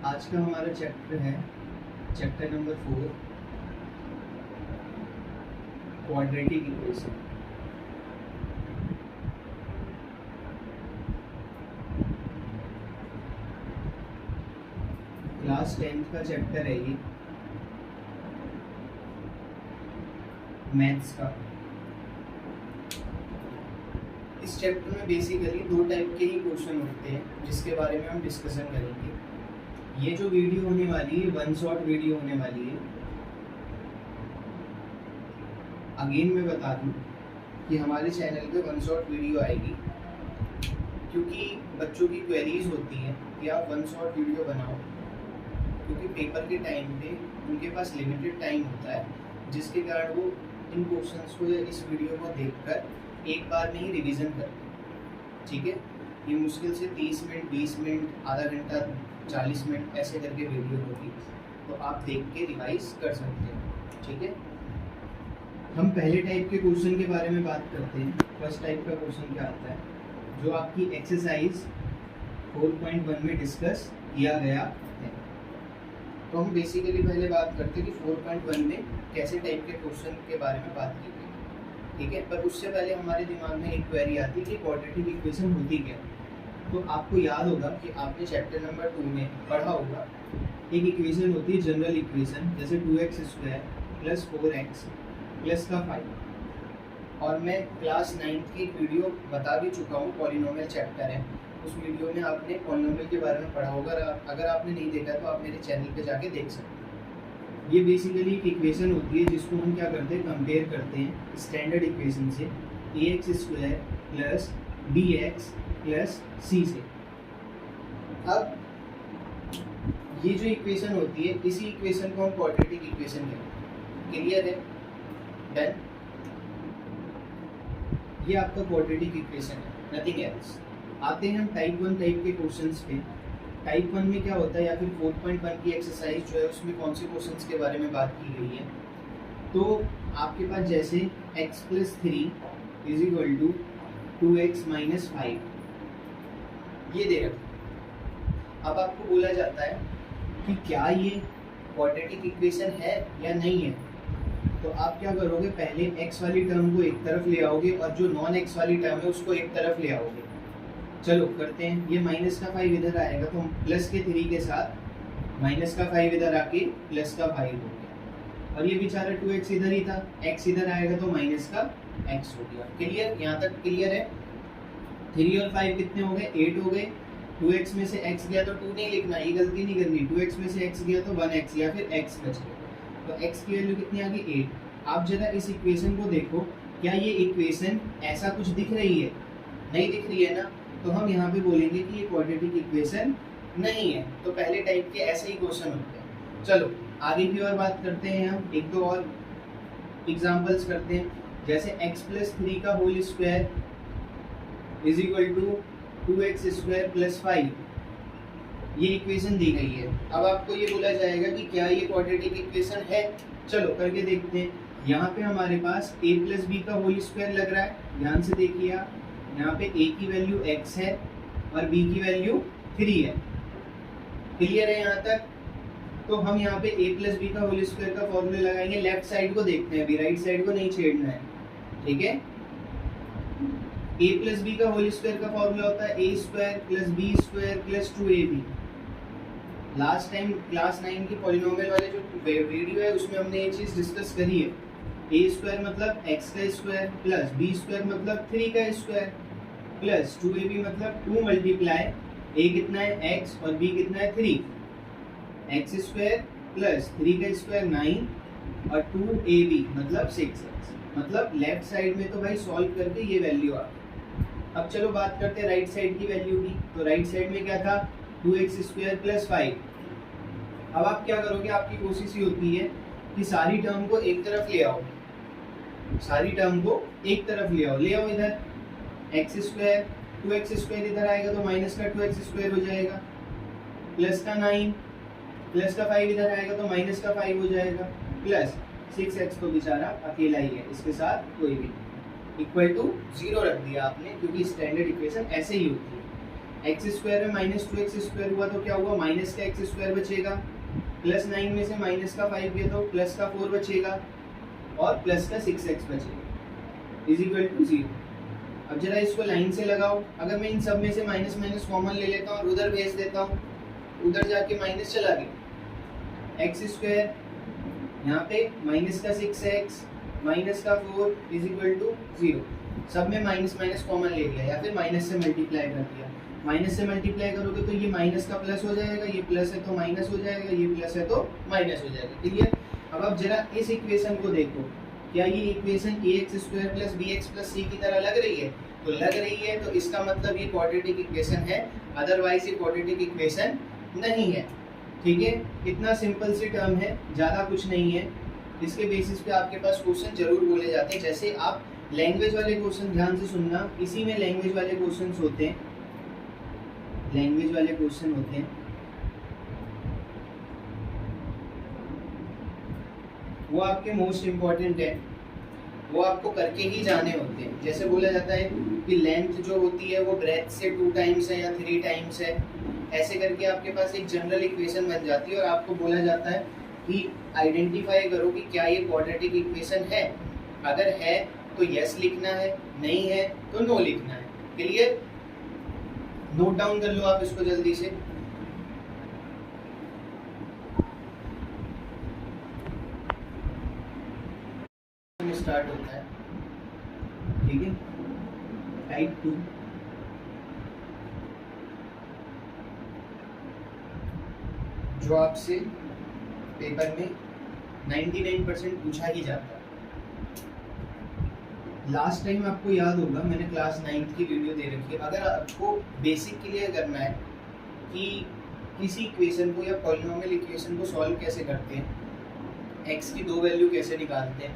आज का हमारा चैप्टर है chapter number 4, quadratic equation. Class 10th का चैप्टर है ये, मैथ्स का। इस चैप्टर में बेसिकली दो टाइप के ही क्वेश्चन होते हैं जिसके बारे में हम डिस्कशन करेंगे। ये जो वीडियो होने वाली है वन शॉट वीडियो होने वाली है। अगेन मैं बता दूं कि हमारे चैनल पे वन शॉट वीडियो आएगी, क्योंकि बच्चों की क्वेरीज होती हैं कि आप वन शॉट वीडियो बनाओ, क्योंकि पेपर के टाइम पे उनके पास लिमिटेड टाइम होता है, जिसके कारण वो इन क्वेश्चंस को या इस वीडियो को देखकर एक बार में ही रिवीजन करते हैं। ठीक है, ये मुश्किल से 30 मिनट, 20 मिनट, आधा घंटा, 40 मिनट ऐसे करके वीडियो होगी, तो आप देख के रिवाइज कर सकते हैं। ठीक है, हम पहले टाइप के क्वेश्चन के बारे में बात करते हैं। फर्स्ट टाइप का क्वेश्चन क्या आता है, जो आपकी एक्सरसाइज 4.1 में डिस्कस किया गया है। तो हम बेसिकली पहले बात करते हैं कि 4.1 में कैसे टाइप के क्वेश्चन के बारे में बात की गई। ठीक है, पर उससे पहले हमारे दिमाग में एक क्वेरी आती है कि क्वाड्रेटिक इक्वेशन होती क्या। तो आपको याद होगा कि आपने चैप्टर नंबर 2 में पढ़ा होगा, एक इक्वेशन होती है जनरल इक्वेशन, जैसे 2x² + 4x + 5। और मैं क्लास 9th की वीडियो बता भी चुका हूँ, पॉलिनोमियल चैप्टर है। उस वीडियो में आपने पॉलिनोमियल के बारे में पढ़ा होगा। अगर आपने नहीं देखा तो आप मेरे चैनल पे जाके देख सकते हैं। ये बेसिकली एक इक्वेशन होती है जिसको हम क्या करते हैं, कंपेयर करते हैं स्टैंडर्ड इक्वेशन से, ax² + bx + c से। अब ये जो इक्वेशन होती है, इसी इक्वेशन को हम क्वाड्रेटिक इक्वेशन कहते हैं। क्लियर है? डन। ये आपका क्वाड्रेटिक इक्वेशन है, नथिंग एल्स। आते हैं हम टाइप 1 टाइप के क्वेश्चंस पे। टाइप 1 में क्या होता है, या फिर 4.1 की एक्सरसाइज जो है उसमें कौन से क्वेश्चंस के बारे में बात की गई है। तो आपके पास जैसे x + 3 = 2x - 5 ये दे रखा। अब आपको बोला जाता है कि क्या ये क्वाड्रेटिक इक्वेशन है या नहीं है। तो आप क्या करोगे, पहले x वाली टर्म को एक तरफ ले आओगे और जो नॉन x वाली टर्म है उसको एक तरफ ले आओगे। चलो करते हैं। ये -5 इधर आएगा तो प्लस के 3 के साथ -5 इधर आके +5 हो गया। और ये बेचारा 2x इधर ही था, x इधर आएगा तो -x हो गया। क्लियर? यहाँ तक क्लियर है? 3 और 5 कितने हो गए, 8 हो गए। 2x में से x गया तो 2 नहीं लिखना, ये गलती नहीं करनी। 2x में से x गया तो 1x या फिर x बच गया। तो x की वैल्यू कितनी आ गई, 8। आप जरा इस इक्वेशन को देखो, क्या ये इक्वेशन ऐसा कुछ दिख रही है? नहीं दिख रही है ना, तो हम यहाँ पे बोलेंगे कि ये क्वाड्रेटिक इक्वेशन नहीं है। तो पहले टाइप के ऐसे ही क्वेश्चन होते हैं। चलो आगे की और बात करते हैं। हम एक दो और एग्जांपल्स करते हैं, जैसे x + 3 का होल स्क्वायर = 2x² + 5। ये इक्वेशन दी गई है। अब आपको ये बोला जाएगा कि क्या ये क्वाड्रेटिक इक्वेशन है। चलो करके देखते हैं। यहाँ पे हमारे पास a + b का होल स्क्वायर लग रहा है। ध्यान से देखिए आप, यहाँ पे a की वैल्यू x है और b की वैल्यू 3 है। क्लियर है यहाँ तक? तो हम यहाँ पे a + b का होल स्क्वायर का फॉर्मूला लगाएंगे। लेफ्ट साइड को देखते हैं, अभी राइट साइड को नहीं छेड़ना है। ठीक है, a + b का होल स्क्वायर का फॉर्मूला होता है a² + b² + 2ab। Last time class 9 की पॉलिनोमियल वाले जो वीडियो है उसमें हमने ये चीज डिस्कस करी है। a² मतलब x का स्क्वायर प्लस b² मतलब 3 का स्क्वायर प्लस 2ab मतलब 2 मल्टीप्लाई a कितना है x और b कितना है 3। x² प्लस 3 का स्क्वायर 9 और 2ab मतलब 6x। मतलब लेफ्ट साइड में तो भाई सॉल्व करके ये वैल्यू आ गई। अब चलो बात करते हैं राइट साइड की वैल्यू की। तो राइट साइड में क्या था, 2x² + 5। अब आप क्या करोगे, आपकी कोशिश ही होती है कि सारी टर्म को एक तरफ ले आओ। सारी टर्म को एक तरफ ले आओ। ले आओ इधर x², 2x² इधर आएगा तो -2x² हो जाएगा, प्लस का 9 प्लस का 5 इधर आएगा तो -5 हो जाएगा, प्लस 6x तो बेचारा अकेला ही है, इसके साथ कोई भी, = 0 रख दिया आपने, क्योंकि स्टैंडर्ड इक्वेशन ऐसे ही होती है। एक्स स्क्वायर में माइनस 2x स्क्वायर हुआ तो क्या हुआ, माइनस का एक्स स्क्वायर बचेगा, प्लस 9 में से माइनस का 5 गया तो प्लस का 4 बचेगा और प्लस का 6x बचेगा इज इक्वल टू 0। अब जरा इसको लाइन से लगाओ, अगर मैं इन सब में से माइनस माइनस कॉमन ले लेता हूँ और उधर भेज देता हूँ, उधर जाके माइनस चला गया, एक्स स्क्वायर यहाँ पे माइनस का 6x माइनस का 4 इज इक्वल टू 0। सब में माइनस माइनस कॉमन ले लिया या फिर माइनस से मल्टीप्लाई कर दिया। माइनस से मल्टीप्लाई करोगे तो ये माइनस का प्लस हो जाएगा, ये प्लस है तो माइनस हो जाएगा, ये प्लस है तो माइनस हो जाएगा। क्लियर? अब आप जरा इस इक्वेशन को देखो, क्या ये equation ax square plus bx plus c की तरह लग रही है? तो लग रही है, तो इसका मतलब ये क्वाड्रेटिक इक्वेशन है, अदरवाइज ये क्वाड्रेटिक इक्वेशन नहीं है। ठीक है, इतना सिंपल सी टर्म है, ज़्यादा कुछ नहीं है। इसके बेसिस पे आपके पास क्वेश्चन जरूर बोले जाते हैं। जैसे आप लैंग्वेज वाले क्वेश्चन ध्यान से सुनना, इसी में लैंग्वेज वाले क्वेश्चन होते हैं, लैंग्वेज वाले क्वेश्चन होते हैं, वो आपके मोस्ट इम्पॉर्टेंट है, वो आपको करके ही जाने होते हैं। जैसे बोला जाता है कि लेंथ जो होती है वो ब्रेथ से 2 टाइम्स है या 3 टाइम्स है, ऐसे करके आपके पास एक जनरल इक्वेशन बन जाती है और आपको बोला जाता है कि आइडेंटिफाई करो कि क्या ये क्वाड्रेटिक इक्वेशन है। अगर है तो यस लिखना है, नहीं है तो नो लिखना है। क्लियर? नोट डाउन कर लो आप इसको जल्दी से। स्टार्ट होता है, ठीक है, टाइप 2। जो आपसे पेपर में 99% पूछा ही जाता है। लास्ट टाइम आपको याद होगा मैंने क्लास 9th की वीडियो दे रखी है। अगर आपको बेसिक क्लियर करना है कि किसी इक्वेशन को या पॉलिनोमियल इक्वेशन को सॉल्व कैसे करते हैं, x की 2 वैल्यू कैसे निकालते हैं,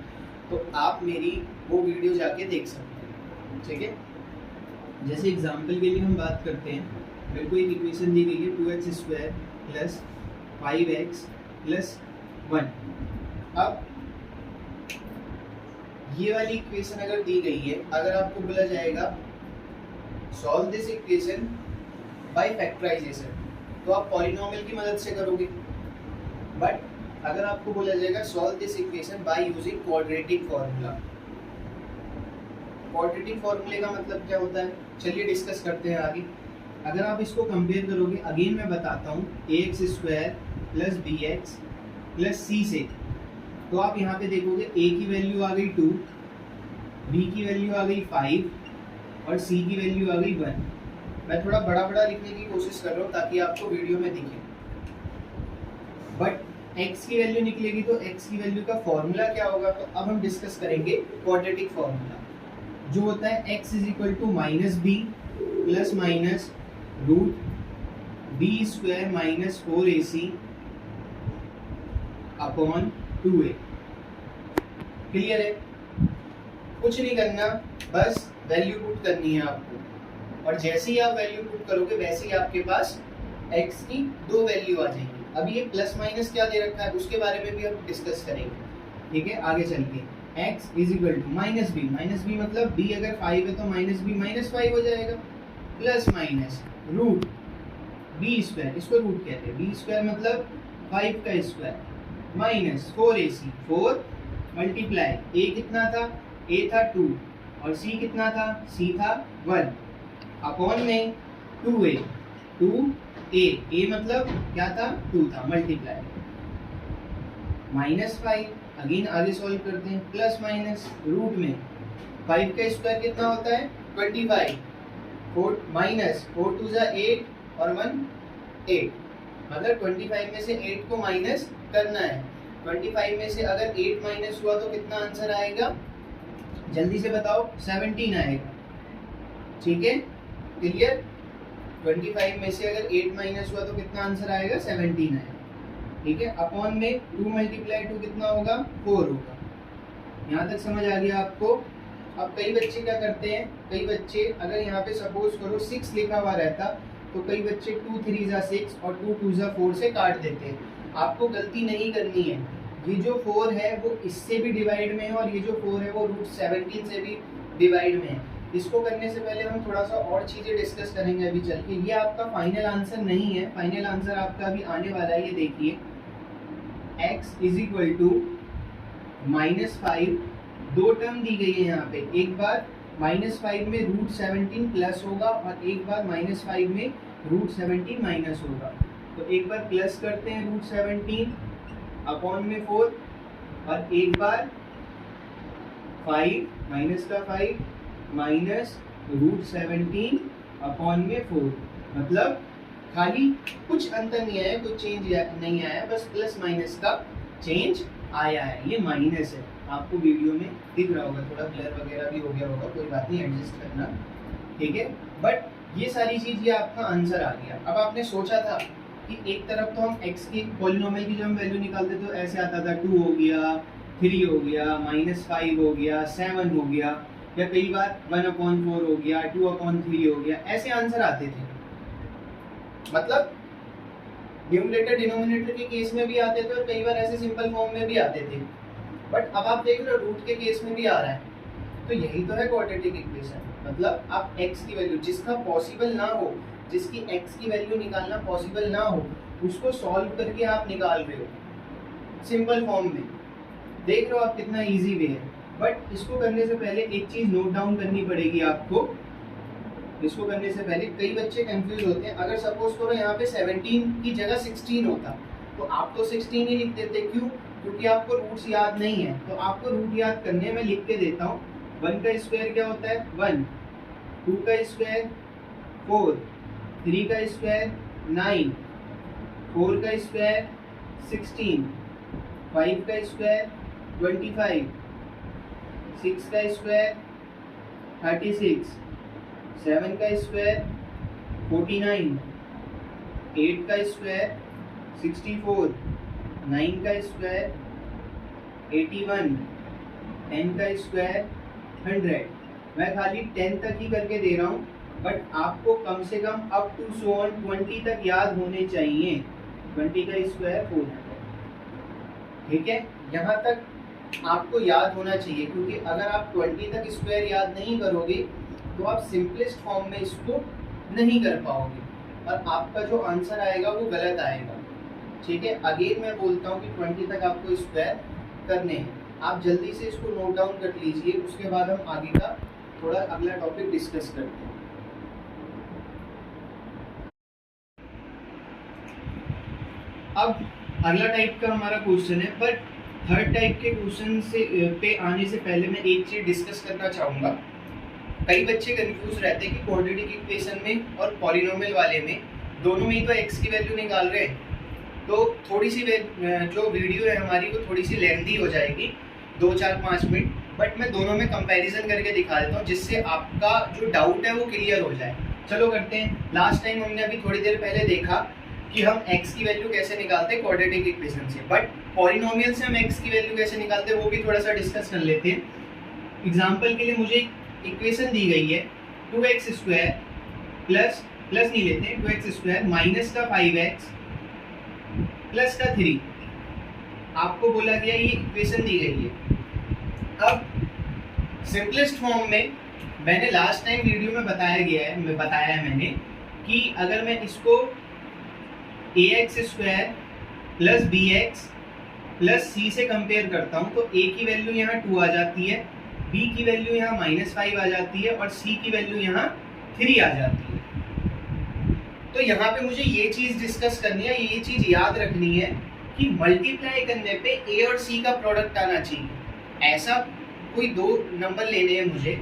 तो आप मेरी वो वीडियो जाके देख सकते हैं। ठीक है, जैसे एग्जांपल के लिए हम बात करते हैं, मेरे को एक इक्वेशन दी गई है 2x square plus 5x plus 1। अब ये वाली इक्वेशन अगर दी गई है, अगर आपको बोला जाएगा solve this equation by factorization, तो आप पॉलिनोमियल की मदद से करोगे। बट अगर आपको बोला जाएगा solve this equation by using quadratic formula, quadratic फॉर्मूले का मतलब क्या होता है, चलिए डिस्कस करते हैं आगे। अगर आप इसको कंपेयर करोगे, अगेन मैं बताता हूँ, ax square plus bx plus c से, तो आप यहाँ पे देखोगे a की वैल्यू आ गई 2, b की वैल्यू आ गई 5 और c की वैल्यू आ गई 1। मैं थोड़ा बड़ा बड़ा लिखने की कोशिश कर रहा हूँ ताकि आपको वीडियो में दिखे। बट x की वैल्यू निकलेगी तो x की वैल्यू का फॉर्मूला क्या होगा, तो अब हम डिस्कस करेंगे क्वाड्रेटिक फॉर्मूला, जो होता है x is equal to minus B plus minus root B square minus 4ac upon 2a। Clear है? कुछ नहीं करना, बस वैल्यू पुट करनी है आपको, और जैसे ही आप वैल्यू पुट करोगे वैसे ही आपके पास x की 2 वैल्यू आ जाएंगी। अभी ये प्लस माइनस क्या दे रखा है उसके बारे में भी हम डिस्कस करेंगे। ठीक है, आगे चल के x is equal to minus B मतलब b अगर 5 है तो माइनस बी माइनस 5 हो जाएगा, plus minus root B square, इसको रूट कहते हैं, बी स्क्वायर मतलब 5 का square minus 4ac, 4 multiply a कितना था, a था 2 और c कितना था, c था 1 अपॉन में 2a, 2a मतलब क्या था, 2 था, मल्टीप्लाई माइनस 5, अगेन आगे सॉल्व करते हैं, प्लस माइनस रूट में 5 का स्क्वायर कितना होता है 25, 4 माइनस 4 2 जा 8 और 1 8, मतलब 25 में से 8 को माइनस करना है। 25 में से अगर 8 माइनस हुआ तो कितना आंसर आएगा, जल्दी से बताओ, 17 आएगा। ठीक है, क्लियर? 25 में से अगर 8 माइनस हुआ तो कितना आंसर आएगा, 17 आएगा। ठीक है, अपॉन में 2 मल्टीप्लाई 2 कितना होगा, 4 होगा। यहाँ तक समझ आ गया आपको? अब कई बच्चे क्या करते हैं, कई बच्चे अगर यहाँ पे सपोज करो 6 लिखा हुआ रहता तो कई बच्चे 2 3 जा 6 और 2 2 जा 4 से काट देते हैं। आपको गलती नहीं करनी है, ये जो 4 है वो इससे भी डिवाइड में है और ये जो 4 है वो रूट 17 से भी डिवाइड में है। इसको करने से पहले हम थोड़ा सा और चीज़ें डिस्कस करेंगे अभी चल के। ये आपका फाइनल आंसर नहीं है, फाइनल आंसर आपका अभी आने वाला है। ये देखिए x इज इक्वल टू -5, दो टर्म दी गई है यहाँ पे। एक बार -5 में √17 प्लस होगा और एक बार -5 में √17 माइनस होगा। तो एक बार प्लस करते हैं √17 अपॉन में 4 और एक बार 5 माइनस का 5 माइनस √17 अपॉन में 4। मतलब खाली कुछ अंतर नहीं आया, कुछ चेंज नहीं आया, बस प्लस माइनस का चेंज आया है। ये माइनस है, आपको वीडियो में दिख रहा होगा, थोड़ा ब्लर वगैरह भी हो गया होगा, कोई बात नहीं, एडजस्ट करना, ठीक है। बट ये सारी चीज, ये आपका आंसर आ गया। अब आपने सोचा था कि एक तरफ तो हम x की पॉलिनोमियल की जब हम वैल्यू निकालते तो ऐसे आता था 2 हो गया, 3 हो गया, -5 हो गया, 7 हो गया, या कई बार 1/4 हो गया, 2/3 हो गया, ऐसे आंसर आते थे। मतलब न्यूमरेटर डिनोमिनेटर के केस में भी आते थे और कई बार ऐसे सिंपल फॉर्म में भी आते थे। बट अब आप देख रहे हो रूट के केस में भी आ रहा है। तो यही तो है क्वाड्रेटिक इक्वेशन। मतलब आप x की वैल्यू, जिसका पॉसिबल ना हो, जिसकी x की वैल्यू निकालना पॉसिबल ना हो, उसको सॉल्व करके आप निकाल रहे हो सिंपल फॉर्म में। देख रहे हो आप कितना इजी वे है। बट इसको करने से पहले एक चीज नोट डाउन करनी पड़ेगी आपको। इसको करने से पहले कई बच्चे कंफ्यूज होते हैं। अगर सपोज करो यहाँ पे 17 की जगह 16 होता तो आप तो 16 ही लिख देते। क्यों? क्योंकि आपको रूट्स याद नहीं है। तो आपको रूट याद करने में लिख के देता हूँ। 1 का स्क्वायर क्या होता है? 1, 2 का स्क्वायर 4, 3 का स्क्वायर 9, 4 का स्क्वायर 16, 5 का स्क्वायर 25, 6 का स्क्वायर 36, 7 का स्क्वायर 49, 8 का स्क्वायर 64, 9 का स्क्वायर 81, 10 का स्क्वायर 100। मैं खाली 10 तक ही करके दे रहा हूँ, बट आपको कम से कम अप टू 20 तक याद होने चाहिए। 20 का स्क्वायर 400, ठीक है। यहाँ तक आपको याद होना चाहिए, क्योंकि अगर आप 20 तक स्क्वायर याद नहीं करोगे तो आप सिंपलेस्ट फॉर्म में इसको नहीं कर पाओगे और आपका जो आंसर आएगा वो गलत आएगा, ठीक है। अगेन मैं बोलता हूँ कि 20 तक आपको स्क्वायर करने हैं। आप जल्दी से इसको नोट डाउन कर लीजिए, उसके बाद हम आगे का थोड़ा अगला टॉपिक डिस्कस करते हैं। अब अगला टाइप का हमारा क्वेश्चन है, पर थर्ड टाइप के क्वेश्चन से पे आने से पहले मैं एक चीज डिस्कस करना चाहूँगा। कई बच्चे कंफ्यूज रहते हैं कि क्वाड्रेटिक इक्वेशन में और पॉलिनोमियल वाले में दोनों में ही तो x की वैल्यू निकाल रहे हैं। तो थोड़ी सी जो वीडियो है हमारी वो थोड़ी सी लेंथी हो जाएगी, 2-4-5 मिनट, बट मैं दोनों में कंपैरिजन करके दिखा देता हूँ, जिससे आपका जो डाउट है वो क्लियर हो जाए। चलो करते हैं। लास्ट टाइम हमने अभी थोड़ी देर पहले देखा कि हम x की वैल्यू कैसे निकालते हैं क्वाड्रेटिक इक्वेशन से, बट पॉलिनोमियल से हम x की वैल्यू कैसे निकालते हैं वो भी थोड़ा सा डिस्कस कर लेते हैं। एग्जाम्पल के लिए मुझे इक्वेशन दी गई है 2x स्क्वायर प्लस नहीं लेते हैं, 2x स्क्वायर माइनस का 5x प्लस का 3। आपको बोला गया ये इक्वेशन दी गई है। अब सिंपलेस्ट फॉर्म में मैंने लास्ट टाइम वीडियो में बताया है मैंने कि अगर मैं इसको ax square plus bx plus c से कंपेयर करता हूँ तो a की वैल्यू यहाँ 2 आ जाती है, b की वैल्यू यहाँ -5 आ जाती है और c की वैल्यू यहाँ 3 आ जाती है। तो यहाँ पे मुझे ये चीज डिस्कस करनी है, ये चीज याद रखनी है कि मल्टीप्लाई करने पे a और c का प्रोडक्ट आना चाहिए। ऐसा कोई दो नंबर लेने हैं मुझे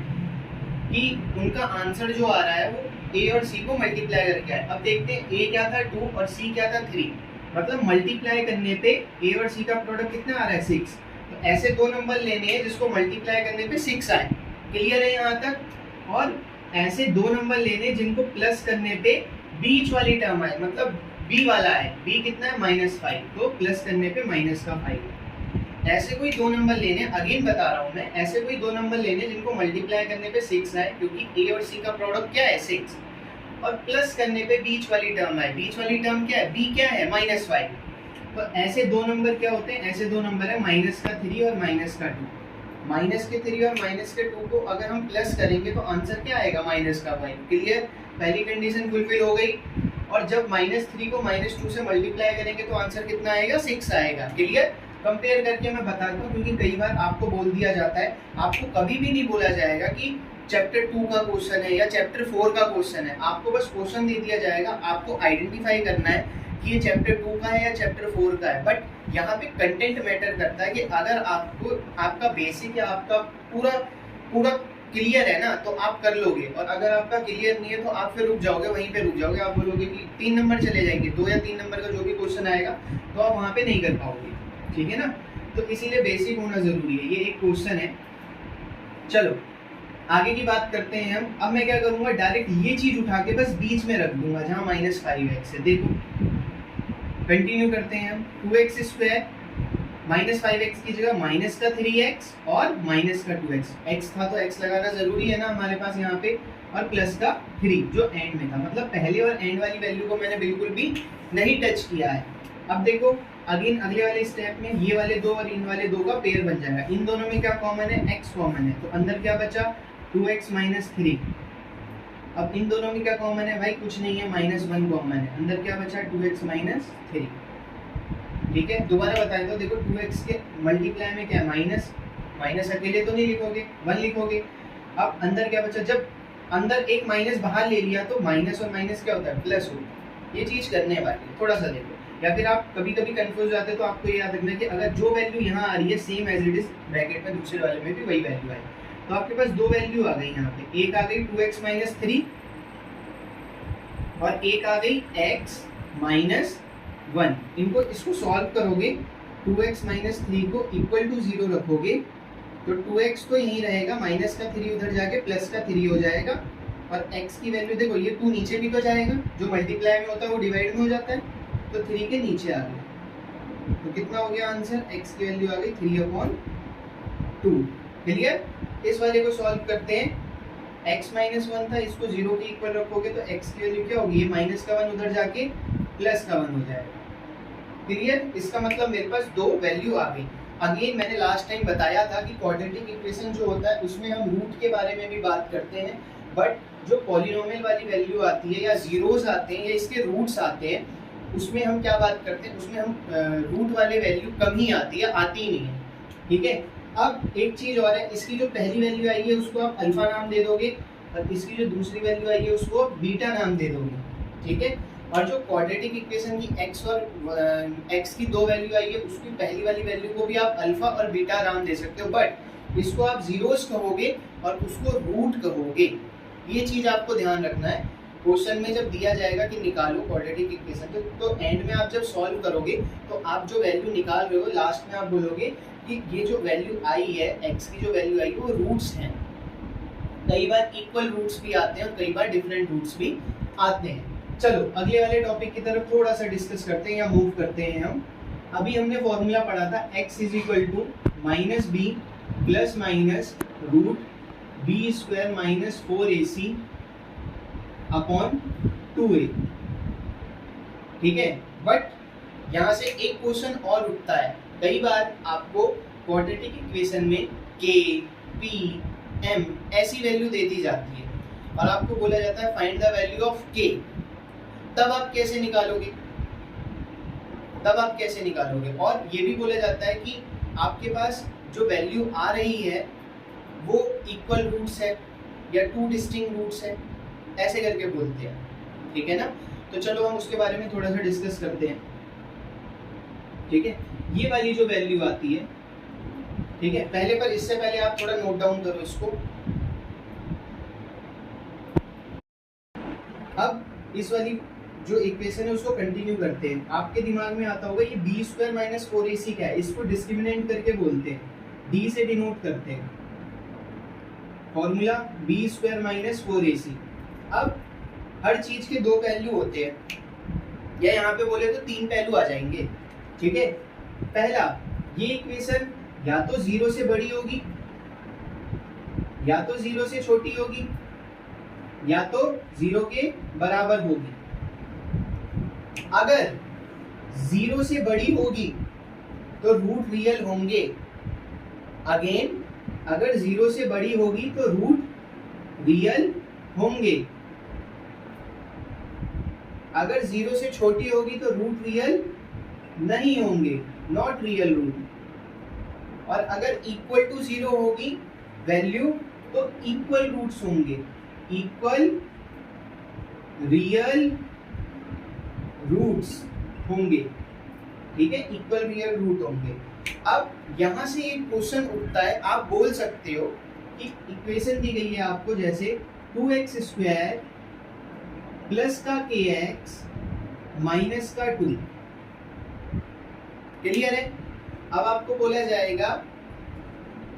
कि उनका आंसर जो आ रहा है वो a और c को मल्टीप्लाई करके आए। अब देखते हैं a क्या था 2 और c क्या था 3, मतलब मल्टीप्लाई करने पे a और c का प्रोडक्ट कितना आ रहा है 6। तो ऐसे दो नंबर लेने हैं जिसको मल्टीप्लाई करने पे 6 आए। क्लियर है यहाँ तक? और ऐसे दो नंबर लेने जिनको प्लस करने पे बीच वाली टर्म आए, मतलब b वाला है, b कितना है -5, तो प्लस करने पे -5। ऐसे कोई दो नंबर लेने, अगेन बता रहा हूँ मैं, ऐसे कोई दो नंबर लेने जिनको मल्टीप्लाई करने पे 6 आए, क्योंकि a और c का प्रोडक्ट क्या है 6, और प्लस करने पे बीच वाली टर्म आए। बीच वाली टर्म क्या है? b क्या है -5। तो ऐसे दो नंबर क्या होते हैं? ऐसे दो नंबर है -3 और -2। माइनस के 3 और माइनस के 2 को अगर हम प्लस करेंगे तो आंसर क्या आएगा, माइनस का 5। क्लियर, पहली कंडीशन फुलफिल हो गई। और जब -3 को -2 से मल्टीप्लाई करेंगे तो आंसर कितना आएगा, 6 आएगा। क्लियर, कंपेयर करके मैं बताता हूँ, क्योंकि कई बार आपको बोल दिया जाता है, आपको कभी भी नहीं बोला जाएगा कि चैप्टर 2 का क्वेश्चन है या चैप्टर 4 का क्वेश्चन है। आपको बस क्वेश्चन दे दिया जाएगा, आपको आइडेंटिफाई करना है कि ये चैप्टर 2 का है या चैप्टर 4 का है। बट यहाँ पे कंटेंट मैटर करता है कि अगर आपको आपका बेसिक या आपका पूरा पूरा क्लियर है ना तो आप कर लोगे, और अगर आपका क्लियर नहीं है तो आप फिर रुक जाओगे, वहीं पे रुक जाओगे। आप बोलोगे कि 3 नंबर चले जाएंगे, 2 या 3 नंबर का जो भी क्वेश्चन आएगा तो आप वहाँ पे नहीं कर पाओगे। ठीक है ना, तो इसीलिए बेसिक होना जरूरी है। ये एक क्वेश्चन है। चलो आगे की बात करते हैं हम। अब मैं क्या करूंगा, डायरेक्ट ये चीज उठा के बस बीच में रख दूंगा जहां -5x है। देखो कंटिन्यू करते हैं हम। 2x स्क्वायर -5x की जगह माइनस का 3x और माइनस का 2x। x था तो x लगाना जरूरी है ना हमारे पास यहाँ पे, और प्लस का 3 जो एंड में था। मतलब पहले और एंड वाली वैल्यू को मैंने बिल्कुल भी नहीं टच किया है। अब देखो अगेन अगले वाले स्टेप में ये वाले 2 और इन वाले 2 का पेयर बन जाएगा। इन दोनों में क्या कॉमन है, x कॉमन है, तो अंदर क्या बचा 2x - 3। अब इन दोनों में क्या कॉमन है भाई, कुछ नहीं है, -1 कॉमन है, अंदर क्या बचा 2x - 3। ठीक है, दोबारा बताएं तो देखो 2x के मल्टीप्लाई में क्या है, माइनस, माइनस अकेले तो नहीं लिखोगे, 1 लिखोगे। अब अंदर क्या बचा, जब अंदर एक माइनस बाहर ले लिया तो माइनस और माइनस क्या होता है, प्लस होता है। ये चीज करने वाली है, थोड़ा सा देखो। या फिर आप कभी कभी कंफ्यूज हो जाते हैं तो आपको ये याद रखना है कि अगर जो वैल्यू यहाँ आ रही है same as it is bracket में दूसरे वाले में भी वही वैल्यू आए, तो आपके पास 2 वैल्यू आ गई यहाँ पे। एक आ गई 2x - 3 और एक आ गई x - 1। इनको इसको सॉल्व करोगे, 2x - 3 को इक्वल टू 0 रखोगे तो 2x तो यहीं रहेगा, माइनस का 3 उधर जाके प्लस का 3 हो जाएगा, और x की वैल्यू देखो ये 2 नीचे भी तो जाएगा, जो मल्टीप्लाई में होता है वो डिवाइड में हो जाता है, तो 3 के नीचे आ गया। तो कितना हो गया आंसर, x की वैल्यू आ गई 3/2। क्लियर, इस वाले को सॉल्व करते हैं। x - 1 था, इसको 0 के इक्वल रखोगे तो x की वैल्यू क्या होगी, ये माइनस का 1 उधर जाके प्लस का 1 हो जाएगा। क्लियर, इसका मतलब मेरे पास 2 वैल्यू आ गई। अगेन मैंने लास्ट टाइम बताया था कि क्वाड्रेटिक इक्वेशन जो होता है उसमें हम रूट के बारे में भी बात करते हैं, बट जो पॉलिनोमियल वाली वैल्यू आती है या जीरोस आते हैं या इसके रूट्स आते हैं उसमें हम क्या बात करते हैं, उसमें हम रूट वाले वैल्यू कम ही आती है, आती ही नहीं है। ठीक है, अब एक चीज और है, इसकी जो पहली वैल्यू आई है उसको आप अल्फा नाम दे दोगे, और इसकी जो दूसरी वैल्यू आई है उसको बीटा नाम दे दोगे। ठीक है, और जो क्वाड्रेटिक इक्वेशन की x और x की 2 वैल्यू आई है उसकी पहली वाली वैल्यू को भी आप अल्फा और बीटा नाम दे सकते हो, बट इसको आप जीरोस कहोगे और उसको रूट कहोगे। ये चीज आपको ध्यान रखना है। क्वेश्चन में जब दिया जाएगा कि निकालो क्वाड्रेटिक इक्वेशन, तो एंड में आप जब सॉल्व करोगे तो आप जो वैल्यू निकाल रहे हो लास्ट में आप बोलोगे कि ये जो वैल्यू आई है, x की जो वैल्यू आई है वो रूट्स हैं। कई बार इक्वल रूट्स भी आते हैं और कई बार डिफरेंट रूट्स भी आते हैं। चलो अगले वाले टॉपिक की तरफ थोड़ा सा डिस्कस करते हैं या मूव करते हैं हम। अभी हमने फॉर्मूला पढ़ा था x = -b plus minus root b² - 4ac upon 2a। ठीक है, बट यहाँ से एक क्वेश्चन और उठता है। कई बार आपको क्वाड्रेटिक इक्वेशन में k, p, m ऐसी वैल्यू दे दी जाती है और आपको बोला जाता है find the value of k। तब आप कैसे निकालोगे, और ये भी बोला जाता है कि आपके पास जो वैल्यू आ रही है वो इक्वल रूट्स है या 2 डिस्टिंक्ट रूट्स है, ऐसे करके बोलते हैं। ठीक है ना, तो चलो हम उसके बारे में थोड़ा सा डिस्कस करते हैं। ठीक है, ये वाली जो वैल्यू आती है, ठीक है, पर इससे पहले आप थोड़ा नोट डाउन करो इसको। अब इस वाली जो इक्वेशन है उसको कंटिन्यू करते हैं। आपके दिमाग में आता होगा ये b² - 4ac क्या है, इसको डिस्क्रिमिनेंट करके बोलते हैं, d से डिनोट करते हैं। Formula b² - 4ac। अब हर चीज के 2 पहलू होते हैं, या यहाँ पे बोले तो 3 पहलू आ जाएंगे। ठीक है, पहला, ये इक्वेशन या तो 0 से बड़ी होगी या तो 0 से छोटी होगी या तो 0 के बराबर होगी। अगर 0 से बड़ी होगी तो रूट रियल होंगे। अगेन अगर 0 से बड़ी होगी तो रूट रियल होंगे, अगर 0 से छोटी होगी तो रूट रियल नहीं होंगे, नॉट रियल रूट। और अगर इक्वल टू 0 होगी वैल्यू तो इक्वल रूट्स होंगे, इक्वल रियल रूट्स होंगे, ठीक है, इक्वल रियल रूट होंगे। अब यहां से एक क्वेश्चन उठता है, आप बोल सकते हो कि इक्वेशन दी गई है आपको जैसे 2x² प्लस का kx माइनस का 2, क्लियर है। अब आपको बोला जाएगा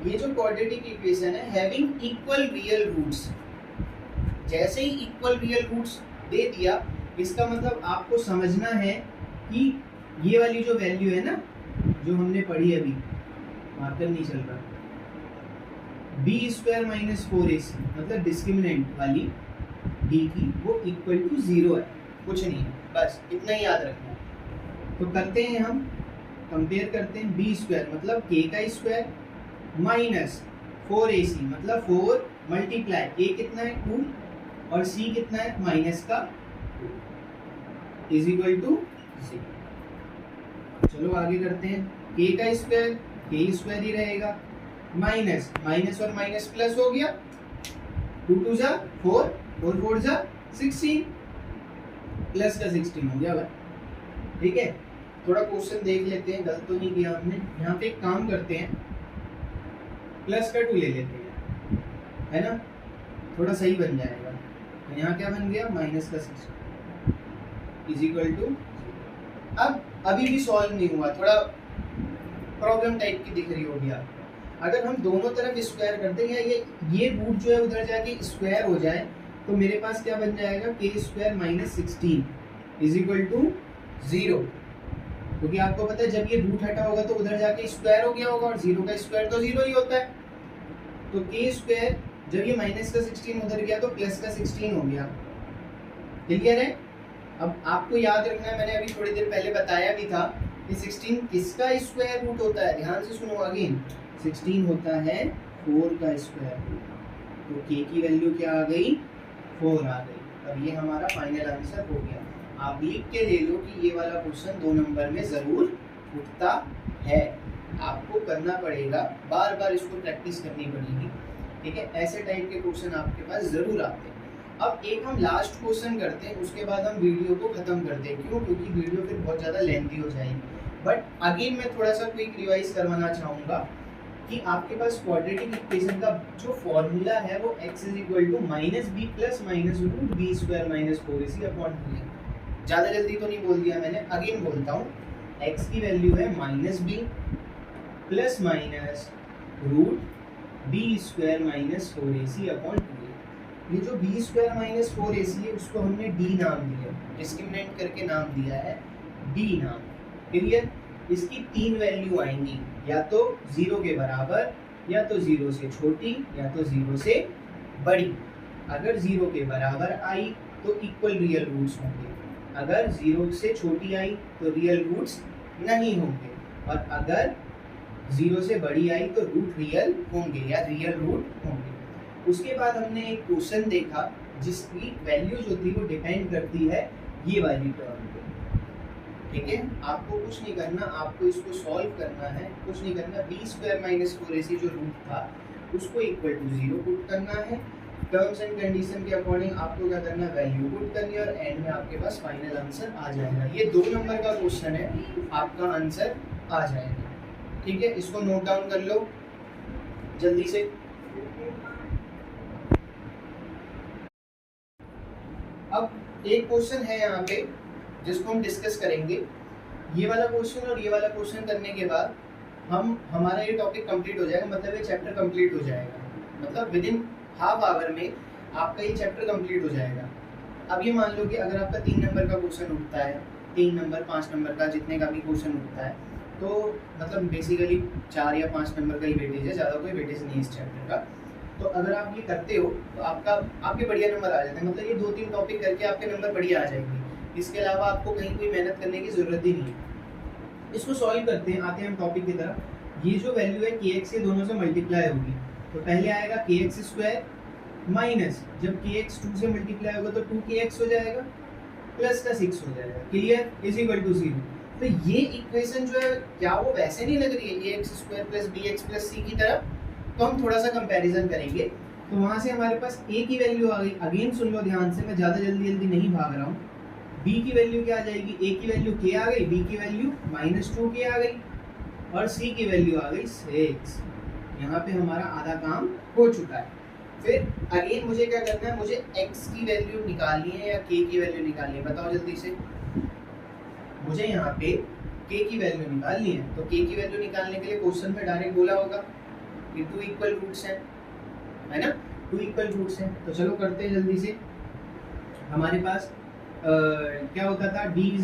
ये जो क्वाड्रेटिक इक्वेशन है हैविंग इक्वल रियल रूट्स, जैसे ही इक्वल रियल रूट्स दे दिया इसका मतलब आपको समझना है कि ये वाली जो वैल्यू है ना जो हमने पढ़ी अभी, मार्कर नहीं चल रहा, b² माइनस 4ac मतलब डिस्क्रिमिनेंट वाली d की वो इक्वल टू 0 है, कुछ नहीं है, बस इतना ही याद रखना। तो करते हैं हम कंपेयर करते हैं, b² मतलब k का स्क्वायर माइनस 4ac मतलब 4 मल्टीप्लाई a कितना है 2 और c कितना है माइनस का 2 इज इक्वल टू 0। चलो आगे करते हैं, k का स्क्वायर k² ही रहेगा माइनस माइनस और माइनस प्लस हो गया, 2 2 जा 4 और 4 जा 16 प्लस का 16 हो गया भाई, ठीक है। थोड़ा क्वेश्चन देख लेते हैं, गलत तो नहीं किया हमने। यहाँ पे एक काम करते हैं, प्लस का 2 ले लेते हैं, है ना, थोड़ा सही बन जाएगा। तो यहाँ क्या बन गया माइनस का 16 इज इक्वल टू, अब अभी भी सॉल्व नहीं हुआ, थोड़ा प्रॉब्लम टाइप की दिख रही होगी आपको। अगर हम दोनों तरफ स्क्वायर करते हैं या ये रूट जो है उधर जाके स्क्वायर हो जाए तो मेरे पास क्या बन जाएगा k² minus 16 is equal to 0, क्योंकि आपको पता है जब ये रूट हटा होगा तो उधर जाके स्क्वायर हो गया होगा और 0 का स्क्वायर तो 0 ही होता है। तो k² जब ये माइनस का 16 उधर गया तो प्लस का 16 हो गया, क्लियर है। अब आपको याद रखना है, मैंने अभी थोड़ी देर पहले बताया भी था कि 16 किसका स्क्वायर रूट होता है, ध्यान से सुनो अगेन, 16 होता है 4 का स्क्वायर रूट। तो k की वैल्यू क्या आ गई 4 आ गई। अब ये हमारा फाइनल आंसर हो गया। आप लिख के ले लो कि ये वाला क्वेश्चन 2 नंबर में जरूर उठता है, आपको करना पड़ेगा, बार बार इसको प्रैक्टिस करनी पड़ेगी, ठीक है। ऐसे टाइप के क्वेश्चन आपके पास जरूर आते हैं। अब एक हम लास्ट क्वेश्चन करते हैं, उसके बाद हम वीडियो को खत्म करते हैं, क्यों, क्योंकि वीडियो फिर बहुत ज़्यादा लेंथी हो जाएगी। बट अगेन मैं थोड़ा सा क्विक रिवाइज करवाना चाहूँगा कि आपके पास क्वाड्रेटिक इक्वेशन का जो फॉर्मूला है वो x is equal to -b plus minus root b² minus 4ac upon 2 है। ज़्यादा जल्दी तो नहीं बोल दिया मैंने, अगेन बोलता हूँ, x की वैल्यू है -b plus minus root b² minus 4ac upon 2। ये जो b² माइनस 4ac है उसको हमने d नाम दिया, डिस्क्रिमिनेंट करके नाम दिया है d नाम, क्लियर। इसकी 3 वैल्यू आएंगी, या तो 0 के बराबर, या तो 0 से छोटी, या तो 0 से बड़ी। अगर 0 के बराबर आई तो इक्वल रियल रूट्स होंगे, अगर 0 से छोटी आई तो रियल रूट्स नहीं होंगे, और अगर 0 से बड़ी आई तो रूट रियल होंगे या रियल रूट होंगे। उसके बाद हमने एक क्वेश्चन देखा जिसकी वैल्यू जो थी वो डिपेंड करती है ये वाली टर्म पे, ठीक है। आपको कुछ नहीं करना, आपको इसको सॉल्व करना है, कुछ नहीं करना, b² माइनस 4ac जो रूट था उसको इक्वल टू 0 पुट करना है, टर्म्स एंड कंडीशन के अकॉर्डिंग आपको क्या करना है वैल्यू पुट करनी है, और एंड में आपके पास फाइनल आंसर आ जाएगा। ये 2 नंबर का क्वेश्चन है, आपका आंसर आ जाएगा, ठीक है। इसको नोट डाउन कर लो जल्दी से। अब एक क्वेश्चन है यहाँ पे जिसको हम डिस्कस करेंगे, ये वाला क्वेश्चन और ये वाला क्वेश्चन करने के बाद हमारा ये टॉपिक कंप्लीट हो जाएगा, मतलब ये चैप्टर कंप्लीट हो जाएगा, मतलब विद इन हाफ आवर में आपका ये चैप्टर कंप्लीट हो जाएगा। अब ये मान लो कि अगर आपका 3 नंबर का क्वेश्चन उठता है, 3 नंबर 5 नंबर का जितने का भी क्वेश्चन उठता है, तो मतलब बेसिकली 4 या 5 नंबर का ही वेटेज है, ज़्यादा कोई वेटेज नहीं है इस चैप्टर का। तो अगर आप ये करते हो तो आपके बढ़िया नंबर आ जाते हैं, मतलब ये 2-3 टॉपिक करके आपके नंबर बढ़िया आ जाएंगे। इसके अलावा आपको कहीं कोई मेहनत करने की ज़रूरत ही नहीं है। इसको सॉल्व करते हैं, आते हैं हम टॉपिक की तरफ। ये जो वैल्यू है kx ये दोनों से मल्टीप्लाई होगी, तो पहले आएगा के एक्स स्क्वायर माइनस, जब के एक्स 2 से मल्टीप्लाई होगा तो 2kx हो जाएगा प्लस का 6 हो जाएगा, क्लियर, इज इक्वल टू 0। तो ये इक्वेशन जो है क्या वो वैसे नहीं लग रही है A x square plus B x plus C की तरफ? तो हम थोड़ा सा कंपैरिजन करेंगे। तो वहां से हमारे पास ए की वैल्यू आ गई, अगेन सुन लो ध्यान से, मैं ज़्यादा जल्दी नहीं भाग रहा हूँ। बी की वैल्यू क्या आ जाएगी, ए की वैल्यू के आ गई, बी की वैल्यू -2k आ गई और सी की वैल्यू आ गई 6। यहाँ पे हमारा आधा काम हो चुका है। फिर अगेन मुझे क्या करना है, मुझे x की वैल्यू निकालनी है या k की वैल्यू निकालनी है, बताओ जल्दी से। मुझे यहाँ पे k की वैल्यू निकालनी है, तो k की वैल्यू निकालने के लिए क्वेश्चन में डायरेक्ट बोला होगा कि 2 इक्वल रूट्स हैं, है ना, 2 इक्वल रूट्स हैं। तो चलो करते हैं जल्दी से। हमारे पास क्या होता था, d =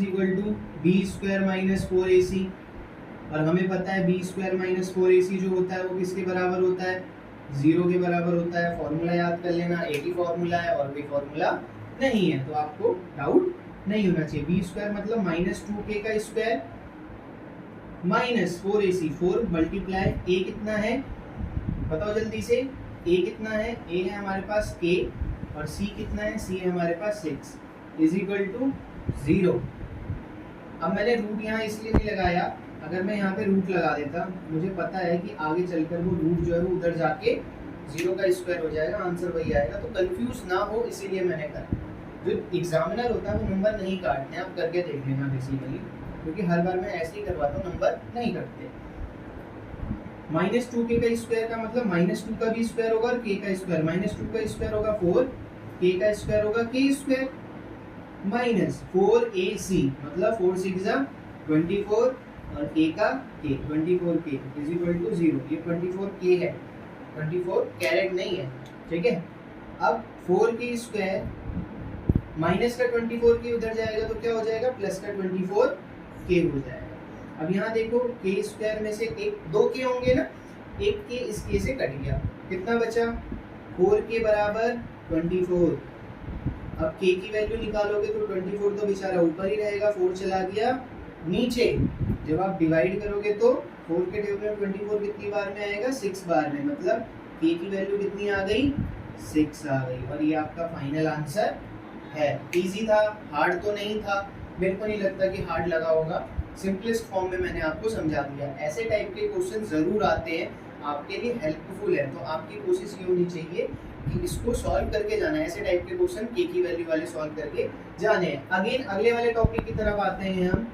b² - 4ac, और हमें पता है b² - 4ac जो होता है वो किसके बराबर होता है, 0 के बराबर होता है। फॉर्मूला याद कर लेना, एक ही फॉर्मूला है और कोई फॉर्मूला नहीं है, तो आपको डाउट नहीं होना चाहिए। b² मतलब -2k का square minus 4ac, 4 multiply a कितना है बताओ जल्दी से, a कितना है, a है हमारे पास k और c कितना है, c है हमारे पास 6 इज इक्वल टू 0। अब मैंने रूट यहाँ इसलिए नहीं लगाया, अगर मैं यहाँ पे रूट लगा देता मुझे पता है कि आगे चलकर वो रूट जो है वो उधर जाके 0 का स्क्वायर हो जाएगा, आंसर वही आएगा, तो कंफ्यूज ना हो इसीलिए मैंने कहा। जो एग्जामिनर होता है वो नंबर नहीं काटते हैं, आप करके देख लेना बेसिकली, क्योंकि हर बार मैं ऐसे ही करवाता हूँ, नंबर नहीं कटते। -2k का स्क्वायर का मतलब -2 का भी स्क्वायर होगा और k का स्क्वायर, -2 का स्क्वायर होगा 4, k का स्क्वायर होगा k² माइनस 4ac मतलब 4 6 24 और k का k 24k is equal to 0। ये 24k है, 24 कैरेट नहीं है, ठीक है। अब 4k² माइनस का 24k उधर जाएगा तो क्या हो जाएगा, प्लस का 24k हो जाएगा। अब यहाँ देखो k² में से एक 2k होंगे ना, एक k इस k से कट गया, कितना बचा 4k बराबर 24। अब k की वैल्यू निकालोगे तो 24 तो बेचारा ऊपर ही रहेगा, 4 चला गया नीचे। जब आप डिवाइड करोगे तो 4 के टेबल में 24 कितनी बार में आएगा, 6 बार में, मतलब k की वैल्यू कितनी आ गई, 6 आ गई। और ये आपका फाइनल आंसर है। इजी था, हार्ड तो नहीं था, मेरे को नहीं लगता कि हार्ड लगा होगा, सिंपलेस्ट फॉर्म में मैंने आपको समझा दिया। ऐसे टाइप के क्वेश्चन जरूर आते हैं, आपके लिए हेल्पफुल है, तो आपकी कोशिश ये होनी चाहिए कि इसको सॉल्व करके जाना है। ऐसे टाइप के क्वेश्चन के की वैल्यू वाले सॉल्व करके जाने हैं। अगेन अगले वाले टॉपिक की तरफ आते हैं हम,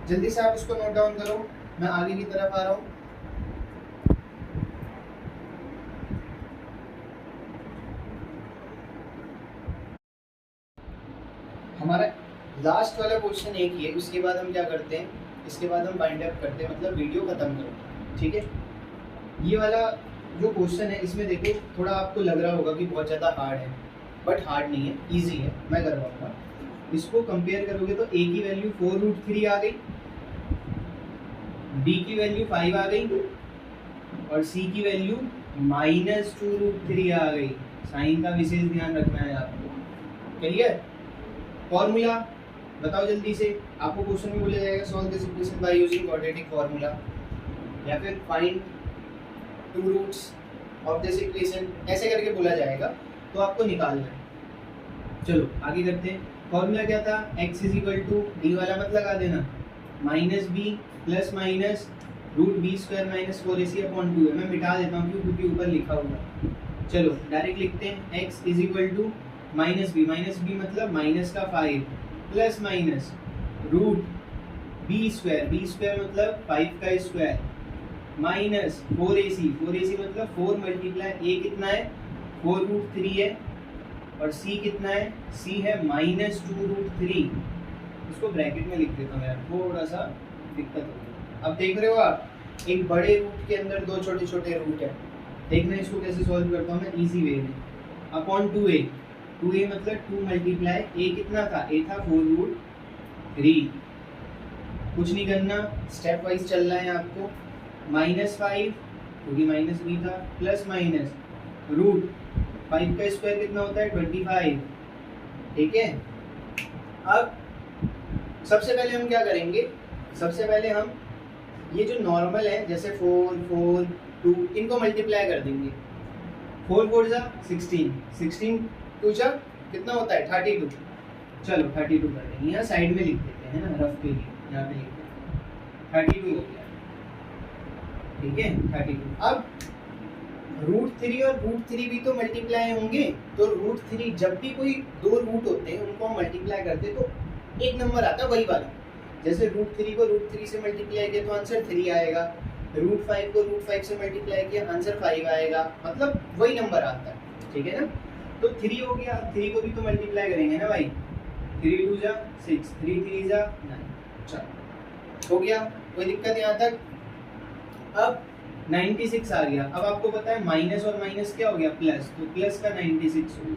जल्दी से आप इसको नोट डाउन करो, मैं आगे की तरफ आ रहा हूँ। हमारा लास्ट वाला क्वेश्चन एक ही है, उसके बाद हम क्या करते हैं, इसके बाद हम बाइंड अप करते हैं, मतलब वीडियो खत्म करते हैं, ठीक है। ये वाला जो क्वेश्चन है इसमें देखो थोड़ा आपको लग रहा होगा कि बहुत ज़्यादा हार्ड है, बट हार्ड नहीं है, इजी है, मैं करवाऊंगा। इसको कंपेयर करोगे तो a की वैल्यू 4√3 आ गई, b की वैल्यू 5 आ गई और c की वैल्यू -2√3 आ गई। साइन का विशेष ध्यान रखना है आपको, क्लियर। फॉर्मूला बताओ जल्दी से, आपको क्वेश्चन में बोला जाएगा solve this equation by using quadratic formula, या फिर find 2 roots of this equation, ऐसे करके बोला जाएगा, तो आपको निकालना है। चलो आगे करते हैं। फॉर्मूला क्या था, x = d वाला मत लगा देना, -b plus minus √b² - 4ac/2 है, मैं मिटा देता हूँ क्योंकि ऊपर लिखा हुआ है। चलो डायरेक्ट लिखते हैं, x = -b मतलब माइनस का 5 प्लस माइनस √b² मतलब 5 का स्क्वायर माइनस 4ac मतलब 4 मल्टीप्लाई a कितना है 4√3 है और c कितना है, c है -2√3। इसको ब्रैकेट में लिख देता हूँ यार, थोड़ा सा दिक्कत होगी। अब देख रहे हो आप, एक बड़े रूट के अंदर 2 छोटे छोटे रूट है, देखना इसको कैसे सॉल्व करता हूँ मैं इजी वे में। अपॉन 2a मतलब 2 मल्टीप्लाई a कितना था, a था 4√3। कुछ नहीं करना, स्टेप वाइज चल रहा है आपको। -5 क्योंकि -b था, प्लस माइनस √5 का स्क्वायर कितना होता है 25, ठीक है। अब सबसे पहले हम क्या करेंगे, सबसे पहले हम ये जो नॉर्मल है जैसे 4 4 2 इनको मल्टीप्लाई कर देंगे, 4 4 जा 16, 16 2 जा कितना होता है 32। चलो 32 कर देंगे, यहाँ साइड में लिख देते हैं ना रफ के लिए, यहाँ पे लिख देते हैं 32 हो गया, ठीक है 32। अब √3 और √3 भी तो मल्टीप्लाई होंगे, तो √3 जब भी कोई दो रूट होते हैं उनको हम मल्टीप्लाई करते हैं तो एक नंबर आता है वही वाला। जैसे √3 को √3 से मल्टीप्लाई किया तो आंसर 3 आएगा, √5 को √5 से मल्टीप्लाई किया आंसर 5 आएगा, मतलब वही नंबर आता है, ठीक है ना। तो 3 हो गया, 3 को भी तो मल्टीप्लाई करेंगे ना भाई, 3 2 जा 6, 3 3 जा 9, चलो हो गया, कोई दिक्कत यहाँ तक। अब 96 आ गया। अब आपको पता है माइनस और माइनस क्या हो गया प्लस, तो प्लस का 96 हो गया।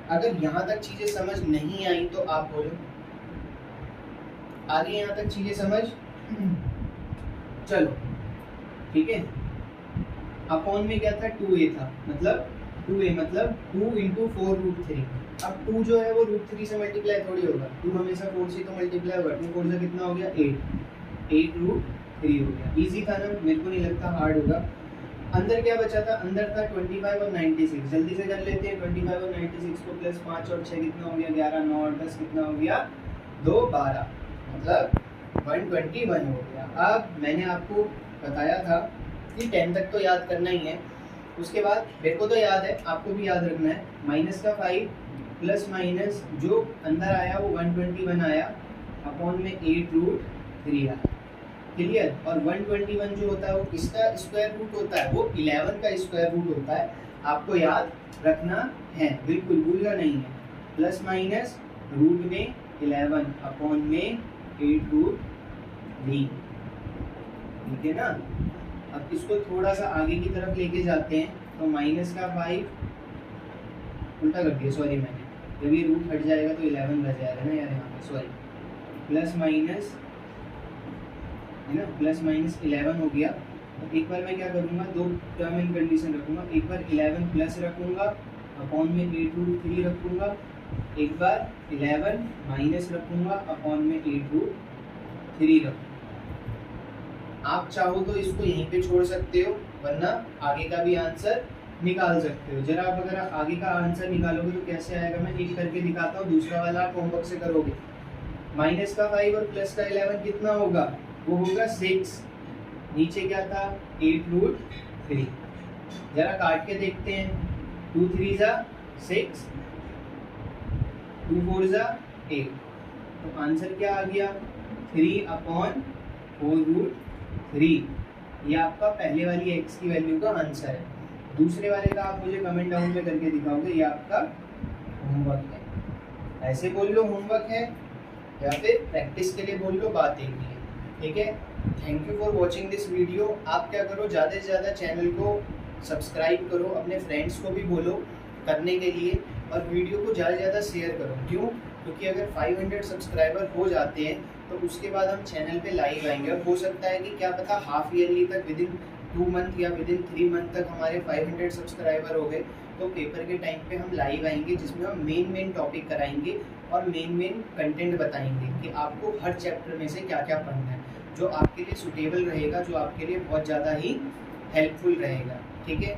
अगर यहाँ तक चीजें समझ नहीं आई तो आप बोलो, आगे यहाँ तक चीजें समझ चलो, ठीक है। अपॉन में क्या था 2a था, मतलब 2a मतलब 2 × 4 √3। अब 2 जो है वो √3 से मल्टीप्लाई थोड़ी होगा, 2 हमेशा 4 से तो मल्टीप्लाई होगा, 2 4 से कितना हो गया 8 √3 हो गया। इजी था ना, मेरे को नहीं लगता हार्ड होगा। अंदर क्या बचा था, अंदर था 25 और 96, जल्दी से कर लेते हैं। 25 और 96 को प्लस 5 और 6 कितना हो गया 11, 9 और 10 कितना हो गया 2 12, मतलब 121 हो गया। अब मैंने आपको बताया था कि 10 तक तो याद करना ही है, उसके बाद मेरे को तो याद है, आपको भी याद रखना है। माइनस का 5 प्लस माइनस जो अंदर आया वो 121 आया, अपॉन में 8√3 आया, क्लियर। और 121 जो होता है वो किसका स्क्वायर रूट होता है, वो 11 का स्क्वायर रूट होता है, आपको याद रखना है, बिल्कुल भूलना नहीं है। प्लस माइनस रूट में 11 अपॉन में 8√3, ठीक है ना। अब इसको थोड़ा सा आगे की तरफ लेके जाते हैं, तो माइनस का 5 उल्टा कर दिया, सॉरी मैंने, जब ये रूट हट जाएगा तो 11 बच जाएगा ना यार यहाँ पे, सॉरी। प्लस माइनस है ना, प्लस माइनस 11 हो गया। तो एक बार मैं क्या करूँगा, दो टर्म एंड कंडीशन रखूँगा, एक बार 11 प्लस रखूँगा अपॉन में 8√3 रखूँगा, एक बार 11 माइनस रखूँगा अपॉन में 8√3 रखूँगा। आप चाहो तो इसको यहीं पे छोड़ सकते हो, वरना आगे का भी आंसर निकाल सकते हो। जरा आप अगर आगे का आंसर निकालोगे तो कैसे आएगा, मैं एक करके दिखाता हूँ, दूसरा वाला आप होमवर्क से करोगे। माइनस का 5 और प्लस का 11 कितना होगा, वो होगा 6, नीचे क्या था 8√3। जरा काट के देखते हैं, 2 3 जा 6, 2 4 जा 8, तो आंसर क्या आ गया 3/4√3। ये आपका पहले वाली x की वैल्यू का आंसर है। दूसरे वाले का आप मुझे कमेंट डाउन में करके दिखाओगे, ये आपका होमवर्क है। ऐसे बोल लो होमवर्क है, या फिर प्रैक्टिस के लिए बोल लो, बात एक ही है, ठीक है। Thank you for watching this video. आप क्या करो, ज़्यादा से ज़्यादा चैनल को सब्सक्राइब करो, अपने फ्रेंड्स को भी बोलो करने के लिए, और वीडियो को ज़्यादा से ज़्यादा शेयर करो। क्यों? क्योंकि अगर 500 सब्सक्राइबर हो जाते हैं तो उसके बाद हम चैनल पे लाइव आएंगे, और हो सकता है कि क्या पता हाफ ईयरली तक, विदिन 2 मंथ या विदिन 3 मंथ तक हमारे 500 सब्सक्राइबर हो गए, तो पेपर के टाइम पे हम लाइव आएंगे, जिसमें हम मेन टॉपिक कराएंगे और मेन कंटेंट बताएंगे कि आपको हर चैप्टर में से क्या क्या पढ़ना है, जो आपके लिए सुटेबल रहेगा, जो आपके लिए बहुत ज़्यादा ही हेल्पफुल रहेगा, ठीक है।